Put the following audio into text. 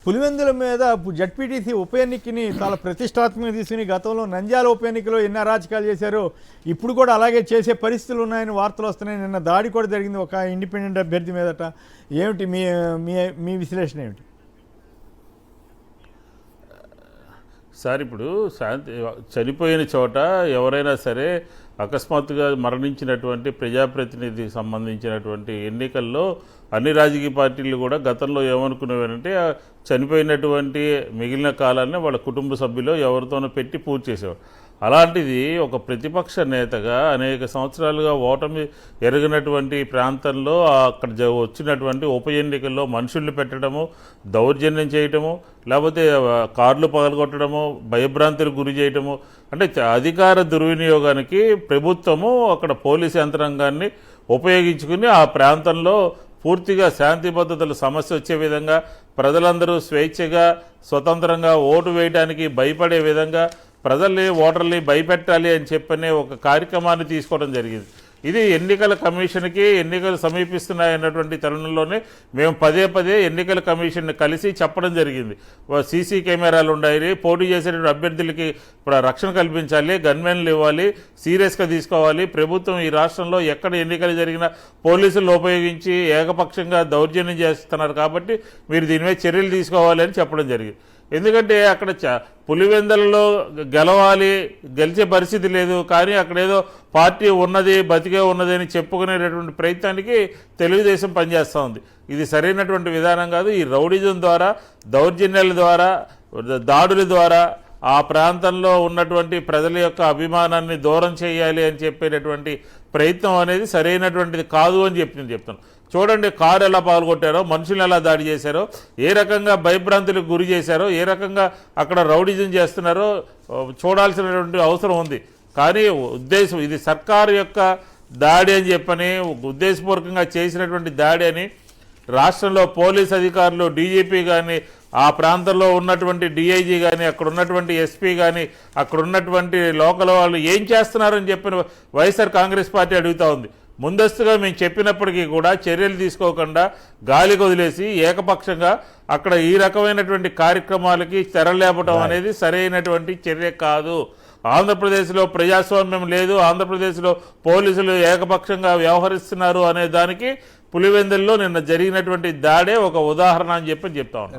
పులివెందుల మీద జడ్పీటీసీ ఉప ఎన్నికని చాలా ప్రతిష్టాత్మకంగా తీసుకుని గతంలో నంద్యాల ఉప ఎన్నికలో ఎన్ని అరాచకాలు చేశారో ఇప్పుడు కూడా అలాగే చేసే పరిస్థితులు ఉన్నాయని వార్తలు వస్తున్నాయి. నిన్న దాడి కూడా జరిగింది ఒక ఇండిపెండెంట్ అభ్యర్థి మీదట. ఏమిటి మీ మీ మీ విశ్లేషణ ఏమిటి సార్? ఇప్పుడు చనిపోయిన చోట ఎవరైనా సరే అకస్మాత్తుగా మరణించినటువంటి ప్రజాప్రతినిధికి సంబంధించినటువంటి ఎన్నికల్లో అన్ని రాజకీయ పార్టీలు కూడా గతంలో ఏమనుకునేవారంటే చనిపోయినటువంటి మిగిలిన కాలాన్ని వాళ్ళ కుటుంబ సభ్యులు ఎవరితోనో పెట్టి పూర్తి చేసేవారు. అలాంటిది ఒక ప్రతిపక్ష నేతగా అనేక సంవత్సరాలుగా ఓటమి ఎరగినటువంటి ప్రాంతంలో అక్కడ వచ్చినటువంటి ఉప ఎన్నికల్లో మనుషుల్ని పెట్టడము, దౌర్జన్యం చేయటము, లేకపోతే కార్లు పగలగొట్టడము, భయభ్రాంతులకు గురి చేయటము, అంటే అధికార దుర్వినియోగానికి ప్రభుత్వము అక్కడ పోలీసు యంత్రాంగాన్ని ఉపయోగించుకుని ఆ ప్రాంతంలో పూర్తిగా శాంతి భద్రతలు సమస్య వచ్చే విధంగా, ప్రజలందరూ స్వేచ్ఛగా స్వతంత్రంగా ఓటు వేయడానికి భయపడే విధంగా ప్రజల్ని ఓటర్ని భయపెట్టాలి అని చెప్పనే ఒక కార్యక్రమాన్ని తీసుకోవడం జరిగింది. ఇది ఎన్నికల కమిషన్కి ఎన్నికలు సమీపిస్తున్నాయన్నటువంటి తరుణంలోనే మేము పదే పదే ఎన్నికల కమిషన్ని కలిసి చెప్పడం జరిగింది. సీసీ కెమెరాలు ఉండాలి, పోటీ చేసేటువంటి అభ్యర్థులకి రక్షణ కల్పించాలి, గన్మెన్లు ఇవ్వాలి, సీరియస్గా తీసుకోవాలి. ప్రభుత్వం ఈ రాష్ట్రంలో ఎక్కడ ఎన్నికలు జరిగినా పోలీసులు ఉపయోగించి ఏకపక్షంగా దౌర్జన్యం చేస్తున్నారు కాబట్టి మీరు దీని మీద చర్యలు తీసుకోవాలి అని చెప్పడం జరిగింది. ఎందుకంటే అక్కడ పులివెందులలో గెలవాలి, గెలిచే పరిస్థితి లేదు, కానీ అక్కడేదో పార్టీ ఉన్నది, బతికే ఉన్నది అని చెప్పుకునేటటువంటి ప్రయత్నానికి తెలుగుదేశం పనిచేస్తూ ఉంది. ఇది సరైనటువంటి విధానం కాదు. ఈ రౌడిజం ద్వారా, దౌర్జన్యాల ద్వారా, దాడుల ద్వారా ఆ ప్రాంతంలో ఉన్నటువంటి ప్రజల యొక్క అభిమానాన్ని దూరం చేయాలి అని చెప్పేటటువంటి ప్రయత్నం అనేది సరైనటువంటిది కాదు అని చెప్తాను. చూడండి, కారు ఎలా పాల్గొట్టారో, మనుషులు ఎలా దాడి చేశారో, ఏ రకంగా భయభ్రాంతులకు గురి చేశారో, ఏ రకంగా అక్కడ రౌడిజం చేస్తున్నారో చూడాల్సినటువంటి అవసరం ఉంది. కానీ ఉద్దేశం ఇది సర్కారు యొక్క దాడి అని చెప్పని, ఉద్దేశపూర్వకంగా చేసినటువంటి దాడి అని రాష్ట్రంలో పోలీస్ అధికారులు, డీజీపీ కానీ, ఆ ప్రాంతంలో ఉన్నటువంటి డిఐజీ కానీ, అక్కడ ఉన్నటువంటి ఎస్పీ కానీ, అక్కడ ఉన్నటువంటి లోకల్ వాళ్ళు ఏం చేస్తున్నారని చెప్పిన వైఎస్ఆర్ కాంగ్రెస్ పార్టీ అడుగుతూ ఉంది. ముందస్తుగా మేము చెప్పినప్పటికీ కూడా చర్యలు తీసుకోకుండా గాలికి వదిలేసి ఏకపక్షంగా అక్కడ ఈ రకమైనటువంటి కార్యక్రమాలకి తెరలేపటం అనేది సరైనటువంటి చర్య కాదు. ఆంధ్రప్రదేశ్లో ప్రజాస్వామ్యం లేదు, ఆంధ్రప్రదేశ్లో పోలీసులు ఏకపక్షంగా వ్యవహరిస్తున్నారు అనే దానికి పులివెందుల్లో నిన్న జరిగినటువంటి దాడే ఒక ఉదాహరణ అని చెప్తా ఉన్నాను.